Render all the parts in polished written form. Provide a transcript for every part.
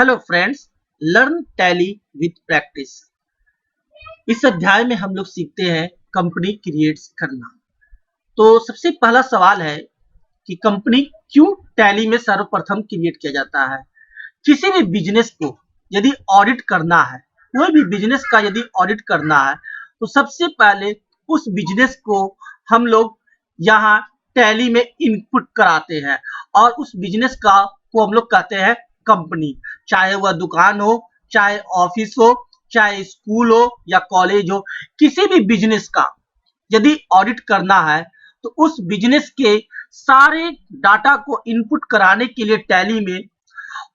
Hello friends, learn tally with practice. इस अध्याय में हम लोग सीखते हैं कंपनी क्रिएट करना। तो सबसे पहला सवाल है कि कंपनी क्यों टैली में सर्वप्रथम क्रिएट किया जाता है। किसी भी बिजनेस को यदि ऑडिट करना है, कोई भी बिजनेस का यदि ऑडिट करना है, तो सबसे पहले उस बिजनेस को हम लोग यहाँ टैली में इनपुट कराते हैं और उस बिजनेस का को हम लोग कहते हैं कंपनी। चाहे वह दुकान हो, चाहे ऑफिस हो, चाहे स्कूल हो या कॉलेज हो, किसी भी बिजनेस का यदि ऑडिट करना है तो उस बिजनेस के सारे डाटा को इनपुट कराने के लिए टैली में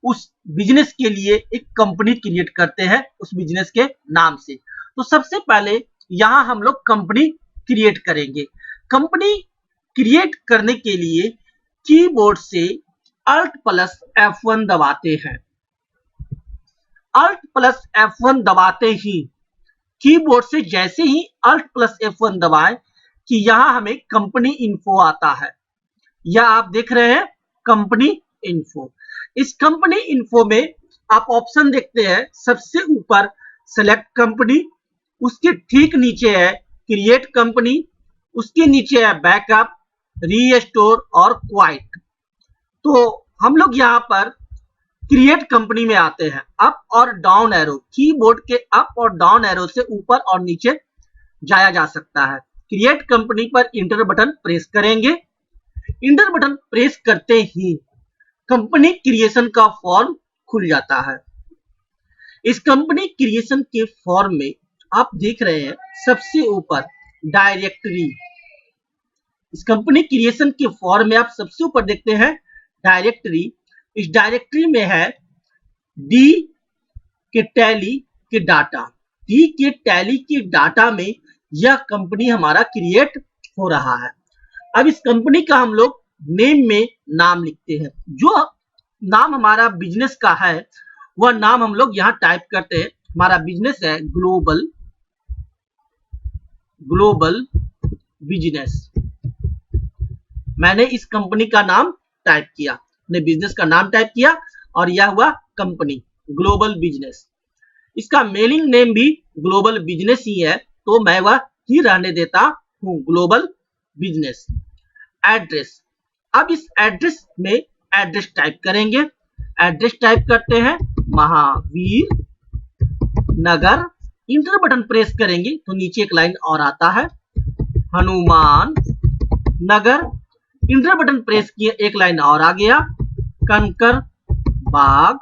उस बिजनेस के लिए एक कंपनी क्रिएट करते हैं उस बिजनेस के नाम से। तो सबसे पहले यहाँ हम लोग कंपनी क्रिएट करेंगे। कंपनी क्रिएट करने के लिए कीबोर्ड से Alt+ F1 दबाते हैं। Alt+ F1 दबाते ही कीबोर्ड से जैसे ही Alt+ F1 दबाएं कि यहाँ हमें कंपनी इन्फो आता है। यह आप देख रहे हैं कंपनी इन्फो। इस कंपनी इन्फो में आप ऑप्शन देखते हैं, सबसे ऊपर सेलेक्ट कंपनी, उसके ठीक नीचे है क्रिएट कंपनी, उसके नीचे है बैकअप, रीस्टोर और क्वाइट। तो हम लोग यहाँ पर क्रिएट कंपनी में आते हैं। अप और डाउन एरो, कीबोर्ड के अप और डाउन एरो से ऊपर और नीचे जाया जा सकता है। क्रिएट कंपनी पर इंटर बटन प्रेस करेंगे। इंटर बटन प्रेस करते ही कंपनी क्रिएशन का फॉर्म खुल जाता है। इस कंपनी क्रिएशन के फॉर्म में आप देख रहे हैं सबसे ऊपर डायरेक्टरी। इस कंपनी क्रिएशन के फॉर्म में आप सबसे ऊपर देखते हैं डायरेक्टरी। इस डायरेक्टरी में है डी के टैली के डाटा। डी के टैली के डाटा में यह कंपनी हमारा क्रिएट हो रहा है। अब इस कंपनी का हम लोग नेम में नाम लिखते हैं। जो नाम हमारा बिजनेस का है वह नाम हम लोग यहाँ टाइप करते हैं। हमारा बिजनेस है ग्लोबल बिजनेस। मैंने इस कंपनी का नाम टाइप किया, अपने बिजनेस का नाम टाइप किया और यह हुआ कंपनी ग्लोबल बिजनेस। इसका मेलिंग नेम भी ग्लोबल बिजनेस ही है, तो मैं वह ही रहने देता हूँ, ग्लोबल बिजनेस। एड्रेस, अब इस एड्रेस में एड्रेस टाइप करेंगे। एड्रेस टाइप करते हैं महावीर नगर। इंटर बटन प्रेस करेंगे तो नीचे एक लाइन और आता है Hanuman Nagar. Inter button press किए, एक लाइन और आ गया कंकर बाग।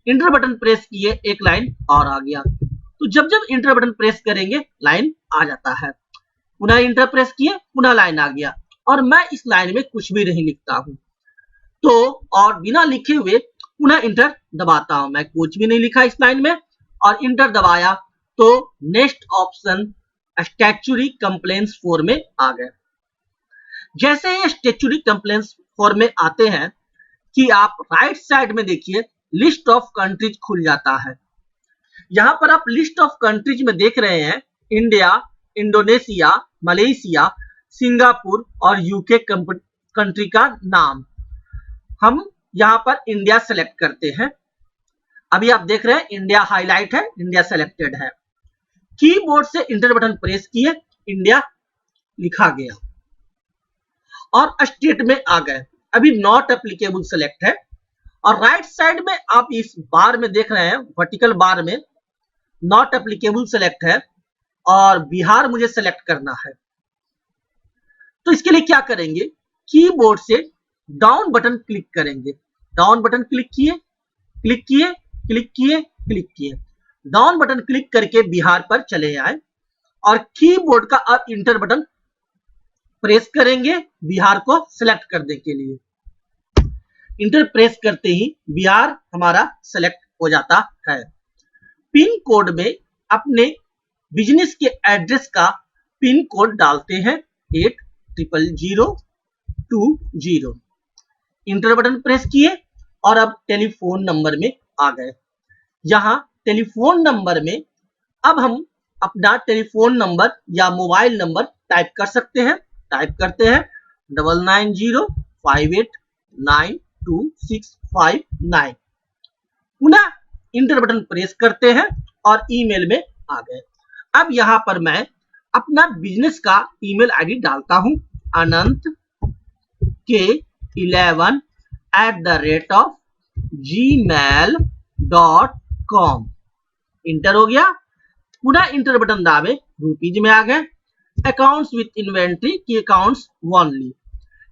इंटर बटन प्रेस किए, एक लाइन और आ गया। तो जब जब इंटर बटन प्रेस करेंगे लाइन आ जाता है। पुनः इंटर प्रेस किए, पुनः लाइन आ गया। और मैं इस लाइन में कुछ भी नहीं लिखता हूं, तो और बिना लिखे हुए पुनः इंटर दबाता हूं। मैं कुछ भी नहीं लिखा इस लाइन में और इंटर दबाया तो next option statutory complaints form में आ गए। जैसे ये स्टैट्यूटरी कंप्लेंट्स फॉर्म में आते हैं कि आप राइट साइड में देखिए लिस्ट ऑफ कंट्रीज खुल जाता है। यहां पर आप लिस्ट ऑफ कंट्रीज में देख रहे हैं इंडिया, इंडोनेशिया, मलेशिया, सिंगापुर और यूके कंट्री का नाम। हम यहां पर इंडिया सेलेक्ट करते हैं। अभी आप देख रहे हैं इंडिया हाईलाइट है, इंडिया सेलेक्टेड है। कीबोर्ड से इंटर बटन प्रेस किए, इंडिया लिखा गया और स्टेट में आ गए। अभी नॉट एप्लीकेबल सेलेक्ट है और राइट साइड में आप इस बार में देख रहे हैं वर्टिकल बार में नॉट एप्लीकेबल सेलेक्ट है और बिहार मुझे सेलेक्ट करना है। तो इसके लिए क्या करेंगे, कीबोर्ड से डाउन बटन क्लिक करेंगे। डाउन बटन क्लिक किए, क्लिक किए, क्लिक किए, क्लिक किए। डाउन बटन क्लिक करके बिहार पर चले आए और कीबोर्ड का अब इंटर बटन प्रेस करेंगे बिहार को सिलेक्ट करने के लिए। इंटर प्रेस करते ही बिहार हमारा सेलेक्ट हो जाता है। पिन कोड में अपने बिजनेस के एड्रेस का पिन कोड डालते हैं 800020। इंटर बटन प्रेस किए और अब टेलीफोन नंबर में आ गए। यहां टेलीफोन नंबर में अब हम अपना टेलीफोन नंबर या मोबाइल नंबर टाइप कर सकते हैं। टाइप करते हैं 9905892659। पुनः इंटर बटन प्रेस करते हैं और ईमेल में आ गए। अब यहाँ पर मैं अपना बिजनेस का ईमेल आईडी डालता हूं, anantk11@gmail.com। इंटर हो गया। पुनः इंटर बटन दाबे, रुपीज में आ गए। अकाउंट्स विथ इन्वेंट्री की अकाउंट्स ओनली।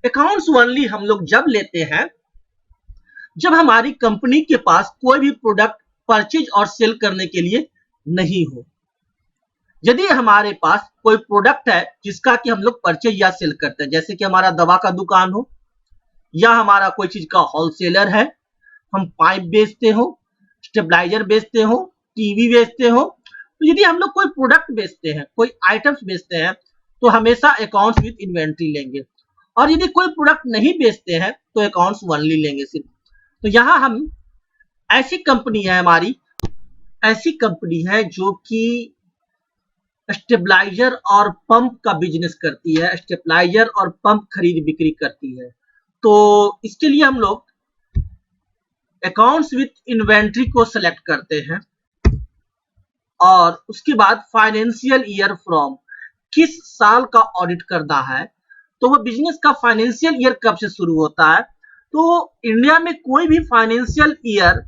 अकाउंट्स ओनली हम लोग जब लेते हैं जब हमारी कंपनी के पास कोई भी प्रोडक्ट परचेज और सेल करने के लिए नहीं हो। यदि हमारे पास कोई प्रोडक्ट है जिसका कि हम लोग परचेज या सेल करते हैं, जैसे कि हमारा दवा का दुकान हो या हमारा कोई चीज का होलसेलर है, हम पाइप बेचते हो, स्टेबलाइजर बेचते हो, टीवी बेचते हो, तो यदि हम लोग कोई प्रोडक्ट बेचते हैं, कोई आइटम्स बेचते हैं, तो हमेशा अकाउंट्स विद इन्वेंट्री लेंगे। और यदि कोई प्रोडक्ट नहीं बेचते हैं तो अकाउंट्स ओनली लेंगे सिर्फ। तो यहाँ हम ऐसी कंपनी है हमारी, ऐसी कंपनी है जो कि स्टेबलाइजर और पंप का बिजनेस करती है, स्टेबलाइजर और पंप खरीद बिक्री करती है। तो इसके लिए हम लोग अकाउंट्स विथ इन्वेंट्री को सिलेक्ट करते हैं और उसके बाद फाइनेंशियल ईयर फ्रॉम, किस साल का ऑडिट करना है, तो वो बिजनेस का फाइनेंशियल ईयर कब से शुरू होता है। तो इंडिया में कोई भी फाइनेंशियल ईयर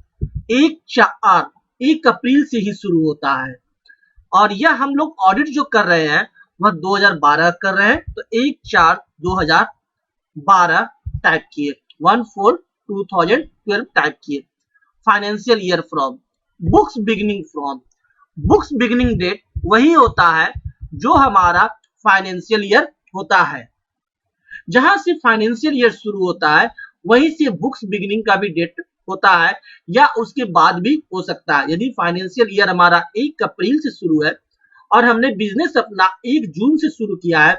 1 अप्रैल से ही शुरू होता है और यह हम लोग ऑडिट जो कर रहे हैं वह 2012 कर रहे हैं। तो 1/4/2012 टाइप किए, 1/4/2012 टाइप किए। Financial year from, books beginning from, books beginning date वही होता है जो हमारा फाइनेंशियल ईयर होता है। जहां से फाइनेंशियल ईयर शुरू होता है वहीं से बुक्स बिगिनिंग का भी डेट होता है या उसके बाद भी हो सकता है। यदि फाइनेंशियल ईयर हमारा 1 अप्रैल से शुरू है और हमने बिजनेस अपना 1 जून से शुरू किया है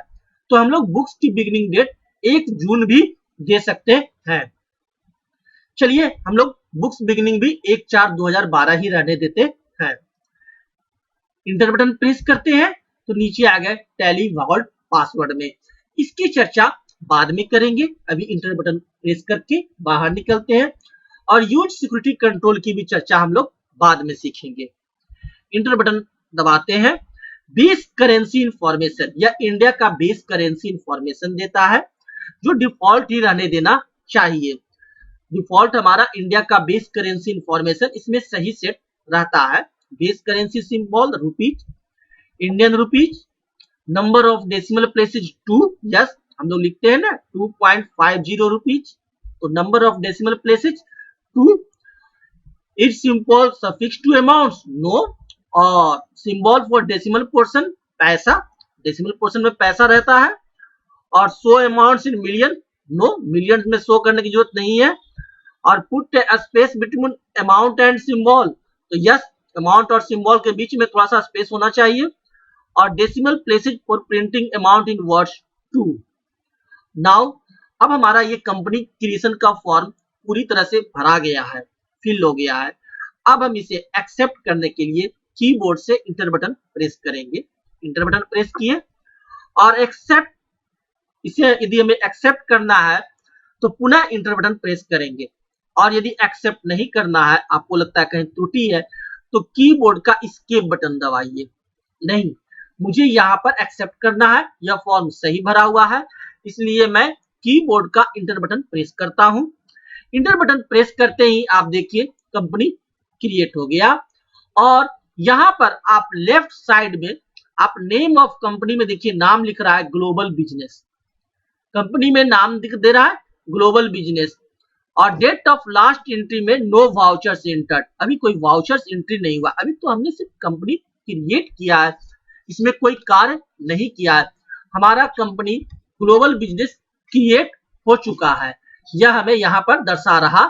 तो हम लोग बुक्स की बिगिनिंग डेट 1 जून भी दे सकते हैं। चलिए हम लोग बुक्स बिगिनिंग भी 1/4/2012 ही रहने देते हैं। इंटर बटन प्रेस करते हैं तो नीचे आ गए टैली वॉल्ट पासवर्ड में। इसकी चर्चा बाद में करेंगे, अभी इंटर बटन प्रेस करके बाहर निकलते हैं और यूज सिक्योरिटी कंट्रोल की भी चर्चा हम लोग बाद में सीखेंगे। इंटर बटन दबाते हैं। बेस करेंसी इंफॉर्मेशन, या इंडिया का बेस करेंसी इंफॉर्मेशन देता है जो डिफॉल्ट ही रहने देना चाहिए। डिफॉल्ट हमारा इंडिया का बेस करेंसी इंफॉर्मेशन इसमें सही सेट रहता है। Base currency symbol rupees, Indian rupees, number of decimal places 2, yes हम लोग लिखते हैं ना 2.50 रुपीज, तो number of decimal places 2। It's symbol suffix to amounts, no, और symbol for decimal portion paisa, decimal portion में पैसा रहता है, और show amounts in million, no, million में शो करने की जरूरत नहीं है, और put a space between amount and symbol, तो यस अमाउंट और सिंबल के बीच में थोड़ा सा स्पेस होना चाहिए, और decimal places for printing amount in words 2। Now अब हमारा ये कंपनी क्रिएशन का फॉर्म पूरी तरह से भरा गया है, फिल हो गया है। अब हम इसे एक्सेप्ट करने के लिए कीबोर्ड से इंटर बटन प्रेस करेंगे। इंटर बटन प्रेस किए और एक्सेप्ट, इसे यदि हमें एक्सेप्ट करना है तो पुनः इंटर बटन प्रेस करेंगे, और यदि एक्सेप्ट नहीं करना है, आपको लगता है कहीं त्रुटि है, तो कीबोर्ड का एस्केप बटन दबाइए। नहीं, मुझे यहाँ पर एक्सेप्ट करना है, यह फॉर्म सही भरा हुआ है, इसलिए मैं कीबोर्ड का इंटर बटन प्रेस करता हूं। इंटर बटन प्रेस करते ही आप देखिए कंपनी क्रिएट हो गया, और यहां पर आप लेफ्ट साइड में आप नेम ऑफ कंपनी में देखिए नाम लिख रहा है ग्लोबल बिजनेस, कंपनी में नाम दे रहा है ग्लोबल बिजनेस, और डेट ऑफ लास्ट एंट्री में नो वाउचर्स एंटर्ड, अभी कोई वाउचर्स एंट्री नहीं हुआ, अभी तो हमने सिर्फ कंपनी क्रिएट किया है, इसमें कोई कार्य नहीं किया है। हमारा कंपनी ग्लोबल बिजनेस क्रिएट हो चुका है, यह हमें यहाँ पर दर्शा रहा है।